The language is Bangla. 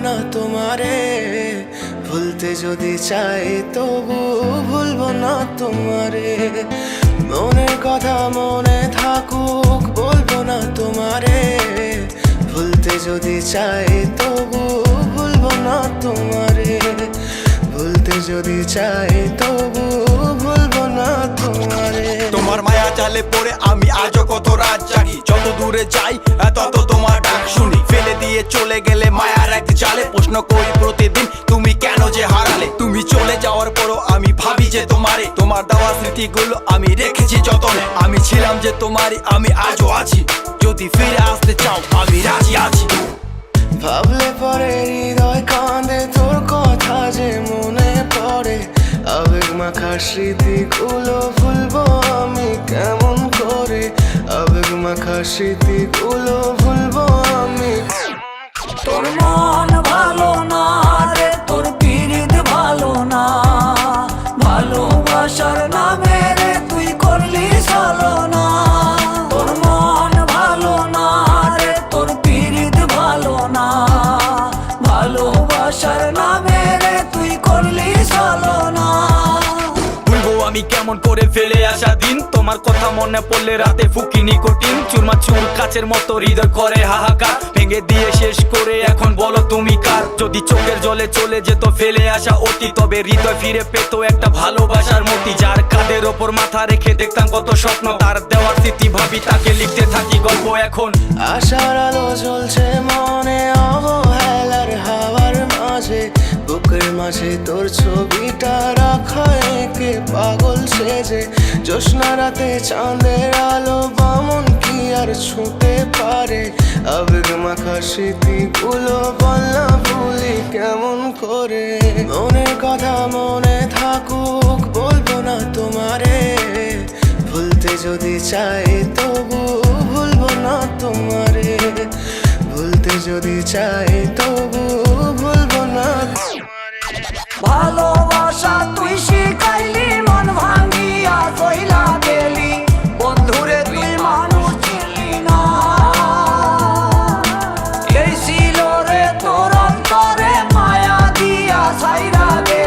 না তোমারে, ভুলতে যদি চাই তবু ভুলবো না তোমারে। মনের কথা মনে থাকুক বলবো না তোমারে, ভুলতে যদি চাই তবু ভুলবো না তোমারে, ভুলতে যদি চাই তবু ভুলবো না তোমারে। তোমার মায়া জালে পড়ে আমি আজও কত রাত জাগি, যত দূরে যাই তত তোমার ডাক শুনি। ফেলে দিয়ে চলে গেলে মায়ার এক জালে প্রশ্ন করি প্রতিদিন তুমি কেন যে হারালে। তুমি চলে যাওয়ার পরও আমি ভাবি যে তোমারে, তোমার দেওয়া স্মৃতিগুলো আমি রেখেছি যতনে। আমি ছিলাম যে তোমারই, আমি আজও আছি, যদি ফিরে আসতে চাও আমি রাজি আছি। ভাবলে পরে হৃদয় কাঁদে, তোর কথা যে মনে পড়ে। আবেগ মাখা স্মৃতিগুলো ভুলবো আমি কেমন করে, আবেগ মাখা স্মৃতিগুলো ভুলবো আমি। তোর মন ভালো না রে, তোর পীড়িত ভালো না, ভালোবাসার নামে রে তুই করলি ছলনা। তোর মন ভালো না রে, তোর পীড়িত ভালো না, ভালোবাসার নামে রে তুই করলি ছলনা। ভুলবো আমি কেমন করে ফেলে আসা দিন, তোমার কথা মনে পড়লে রাতে ফুকি নিকোটিন। চুরমা চুর কাচের মতো হৃদয় করে হাহাকার, ভেঙে দিয়ে শেষ করে এখন বলো তুমি কার। যদি চোখের জলে চলে যেত ফেলে আসা অতি, তবে হৃদয় ফিরে পেত একটা ভালোবাসার মতি। যার কাঁধের ওপর মাথা রেখে দেখতাম কত স্বপ্ন, তার দেওয়ার স্মৃতি ভাবি তাকে লিখতে থাকি গল্প এখন। আশার আলো জ্বলছে মনে অবহেলার হাওয়ার মাঝে, বুকের মাঝে তোর ছবিটা রাখা একে পাগল সেজে। জ্যোৎস্না রাতে চাঁদের আলো বামন কি আর ছুঁতে পারে, আবেগ মাখা স্মৃতিগুলো বলনা ভুলি কেমন করে। মনের কথা মনে থাকুক বলবো না তোমারে, ভুলতে যদি চাই তবু ভুলবো না তোমারে, ভুলতে যদি চাই তবু ভুলবো না তোমারে। ভালোবাসা তুই শিখাইলি, মন ভাঙিয়া চইলা গেলি, বন্ধুরে তুই মানুষ ছিলি না। এই ছিল রে তোর অন্তরে মায়া দিয়া ছাইরা গেলি।